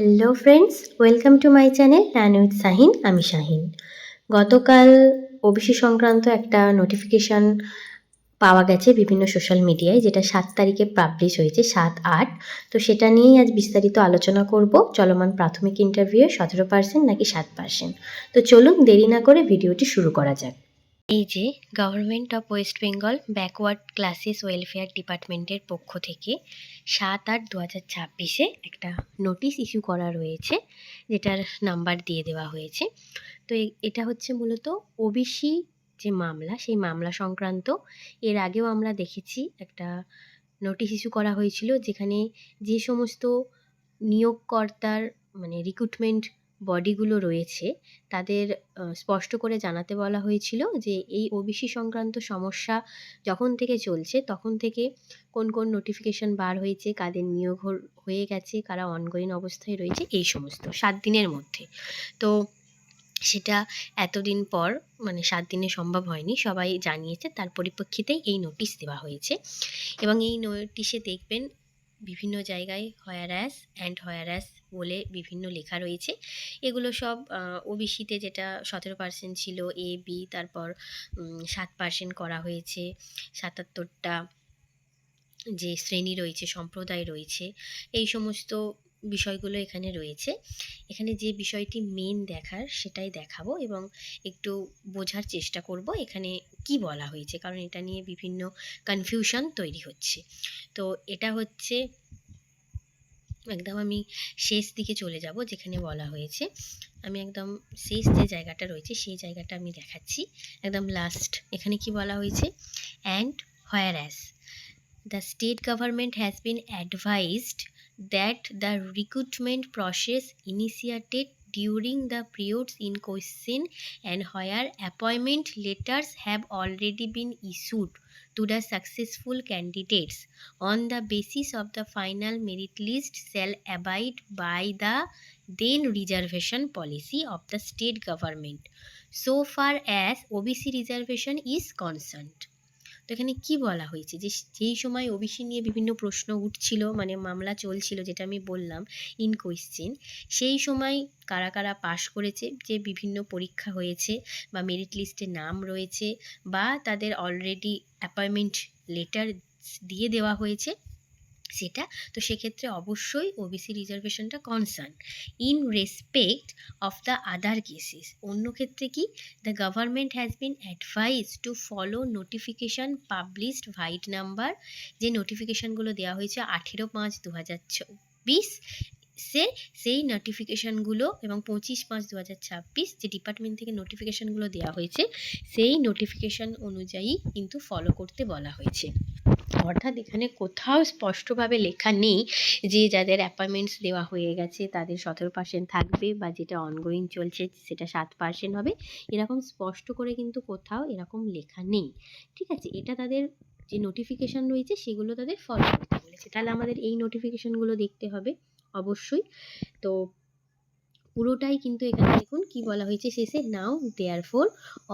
Hello friends, welcome to my channel learn with Shahin. আমি শাহিন। গতকাল OBC সংক্রান্ত একটা নোটিফিকেশান পাওয়া গেছে বিভিন্ন সোশ্যাল মিডিয়ায়, যেটা 7 তারিখে পাবলিশ হয়েছে, 7/8। তো সেটা নিয়েই আজ বিস্তারিত আলোচনা করব। চলমান প্রাথমিক ইন্টারভিউয়ে 17% নাকি 7%। তো চলুন দেরি না করে ভিডিওটি শুরু করা যাক। এই যে government of West Bengal backward classes welfare ডিপার্টমেন্টের পক্ষ থেকে 7/8/2026 একটা নোটিশ ইস্যু করা রয়েছে, যেটার নাম্বার দিয়ে দেওয়া হয়েছে। তো এটা হচ্ছে মূলত ওবিসি যে মামলা, সেই মামলা সংক্রান্ত। এর আগেও আমরা দেখেছি একটা নোটিশ ইস্যু করা হয়েছিল, যেখানে যে সমস্ত নিয়োগকর্তার মানে রিক্রুটমেন্ট বডিগুলো রয়েছে তাদের স্পষ্ট করে জানাতে বলা হয়েছিল যে এই ওবিসি সংক্রান্ত সমস্যা যখন থেকে চলছে তখন থেকে কোন কোন নোটিফিকেশন বার হয়েছে, কাদের নিয়োগ হয়ে গেছে, কারা অনগোয়িং অবস্থায় রয়েছে, এই সমস্ত 7 দিনের মধ্যে। তো সেটা এতদিন পর মানে 7 দিনে সম্ভব হয়নি, সবাই জানিয়েছে, তার পরিপ্রেক্ষিতেই এই নোটিশ দেওয়া হয়েছে। এবং এই নোটিশে দেখবেন বিভিন্ন জায়গায় হয়ারাস অ্যান্ড হয়ারাস বলে বিভিন্ন লেখা রয়েছে। এগুলো সব ওবিসিতে যেটা 17% ছিল এ বি, তারপর 7% করা হয়েছে। 77টা যে শ্রেণী রয়েছে, সম্প্রদায় রয়েছে, এই সমস্ত বিষয়গুলো এখানে রয়েছে। এখানে যে বিষয়টি মেন দেখার সেটাই দেখাবো এবং একটু বোঝার চেষ্টা করব এখানে কি বলা হয়েছে, কারণ এটা নিয়ে বিভিন্ন কনফিউশন তৈরি হচ্ছে। তো এটা হচ্ছে একদম আমি শেষ দিকে চলে যাব যেখানে বলা হয়েছে। আমি একদম শেষ যে জায়গাটা রয়েছে সেই জায়গাটা আমি দেখাচ্ছি, একদম লাস্ট। এখানে কি বলা হয়েছে? And whereas the state government has been advised that the recruitment process initiated during the periods in question and where appointment letters have already been issued to the successful candidates on the basis of the final merit list shall abide by the then reservation policy of the state government so far as OBC reservation is concerned. তো এখানে কি বলা হয়েছে যে যেই সময় OBC নিয়ে বিভিন্ন প্রশ্ন উঠছিল, মানে মামলা চলছিল, যেটা আমি বললাম ইন কোয়েশ্চেন, সেই সময় কারা কারা পাশ করেছে, যে বিভিন্ন পরীক্ষা হয়েছে বা মেরিট লিস্টে নাম রয়েছে বা তাদের অলরেডি অ্যাপয়েন্টমেন্ট লেটার দিয়ে দেওয়া হয়েছে সেটা, তো সেক্ষেত্রে অবশ্যই ওবিসি রিজার্ভেশনটা concern in respect of the other cases. অন্য ক্ষেত্রে কি? The government has been advise to follow notification published vide number, যে নোটিফিকেশানগুলো দেওয়া হয়েছে 18/5/2026 সেই নোটিফিকেশানগুলো এবং 25/5/2026 যে ডিপার্টমেন্ট থেকে নোটিফিকেশানগুলো দেওয়া হয়েছে সেই নোটিফিকেশান অনুযায়ী কিন্তু ফলো করতে বলা হয়েছে। অর্থাৎ এখানে কোথাও স্পষ্টভাবে লেখা নেই যে যাদের অ্যাপয়েন্টমেন্টস দেওয়া হয়ে গেছে তাদের 17% থাকবে বা যেটা অনগোয়িং চলছে সেটা 7% হবে, এরকম স্পষ্ট করে কিন্তু কোথাও এরকম লেখা নেই। ঠিক আছে, এটা তাদের যে নোটিফিকেশান রয়েছে সেগুলো তাদের ফলো করতে বলেছে। তাহলে আমাদের এই নোটিফিকেশানগুলো দেখতে হবে অবশ্যই। তো পুরোটাই কিন্তু এখানে দেখুন কি বলা হয়েছে শেষে, now therefore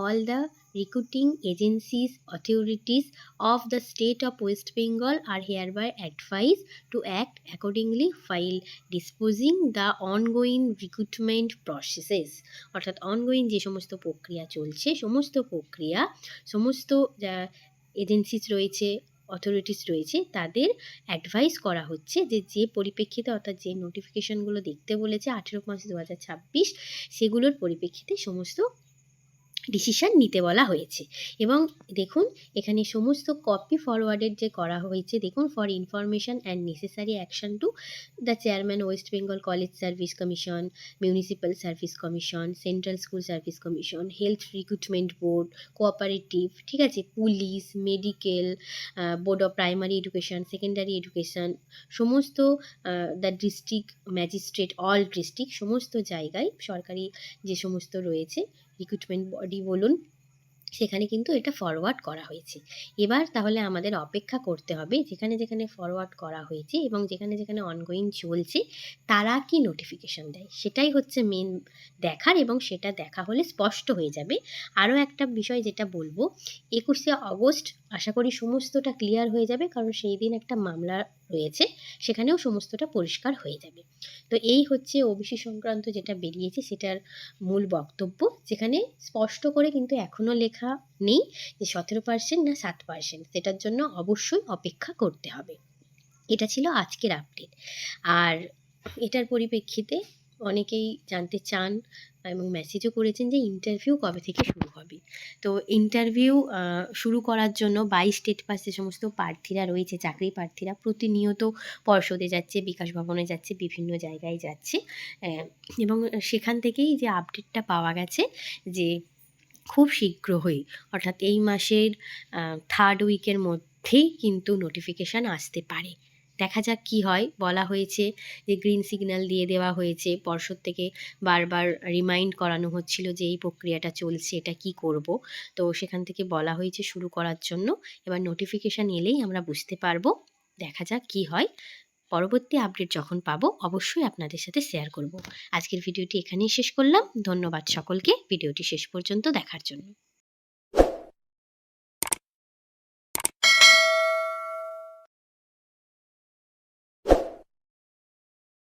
all the recruiting agencies authorities of the state of West Bengal are hereby advised to act accordingly while disposing the ongoing recruitment processes। অর্থাৎ অনগোয়িং যে সমস্ত প্রক্রিয়া চলছে, সমস্ত প্রক্রিয়া, সমস্ত এজেন্সিস রয়েছে, অথরিটিস রয়েছে, তাদের অ্যাডভাইস করা হচ্ছে যে যে পরিপ্রেক্ষিতে অর্থাৎ যে নোটিফিকেশানগুলো দেখতে বলেছে 18/5/2026 সেগুলোর পরিপ্রেক্ষিতে সমস্ত ডিসিশান নিতে বলা হয়েছে। এবং দেখুন এখানে সমস্ত কপি ফরওয়ার্ডেড যে করা হয়েছে, দেখুন for information and necessary action to the chairman West Bengal college service commission, municipal service commission, central school service commission, health recruitment board, cooperative, ঠিক আছে, police, medical, board of primary education, secondary education, সমস্ত the district magistrate, all district, সমস্ত জায়গায় সরকারি যে সমস্ত রয়েছে recruitment body বলুন, সেখানে কিন্তু এটা ফরওয়ার্ড করা হয়েছে। এবার তাহলে আমাদের অপেক্ষা করতে হবে যেখানে যেখানে ফরওয়ার্ড করা হয়েছে এবং যেখানে যেখানে অনগোয়িং চলছে তারা কি নোটিফিকেশান দেয়, সেটাই হচ্ছে মেন দেখার, এবং সেটা দেখা হলে স্পষ্ট হয়ে যাবে। আরও একটা বিষয় যেটা বলবো, 21শে অগস্ট আশা করি সমস্তটা ক্লিয়ার হয়ে যাবে, কারণ সেই দিন একটা মামলা রয়েছে, সেখানেও সমস্তটা পরিষ্কার হয়ে যাবে। তো এই হচ্ছে ওবিসি সংক্রান্ত যেটা বেরিয়েছে সেটার মূল বক্তব্য, যেখানে স্পষ্ট করে কিন্তু এখনও লেখা নেই যে 17% না 7%, সেটার জন্য অবশ্যই অপেক্ষা করতে হবে। এটা ছিল আজকের আপডেট। আর এটার পরিপ্রেক্ষিতে অনেকেই জানতে চান এবং মেসেজও করেছেন যে ইন্টারভিউ কবে থেকে শুরু হবে। তো ইন্টারভিউ শুরু করার জন্য 22 স্টেট পাস যে সমস্ত প্রার্থীরা রয়েছে, চাকরি প্রার্থীরা প্রতিনিয়ত পর্ষদে যাচ্ছে, বিকাশ ভবনে যাচ্ছে, বিভিন্ন জায়গায় যাচ্ছে, এবং সেখান থেকেই যে আপডেটটা পাওয়া গেছে যে খুব শীঘ্রই, অর্থাৎ এই মাসের 3rd উইকের মধ্যেই কিন্তু নোটিফিকেশান আসতে পারে। দেখা যাক কী হয়। বলা হয়েছে যে গ্রিন সিগন্যাল দিয়ে দেওয়া হয়েছে, পর্ষদ থেকে বারবার রিমাইন্ড করানো হচ্ছিল যে এই প্রক্রিয়াটা চলছে, এটা কি করব। তো সেখান থেকে বলা হয়েছে শুরু করার জন্য। এবার নোটিফিকেশান এলেই আমরা বুঝতে পারবো। দেখা যাক কী হয়। পরবর্তী আপডেট যখন পাবো অবশ্যই আপনাদের সাথে শেয়ার করব। আজকের ভিডিওটি এখানেই শেষ করলাম। ধন্যবাদ সকলকে ভিডিওটি শেষ পর্যন্ত দেখার জন্য।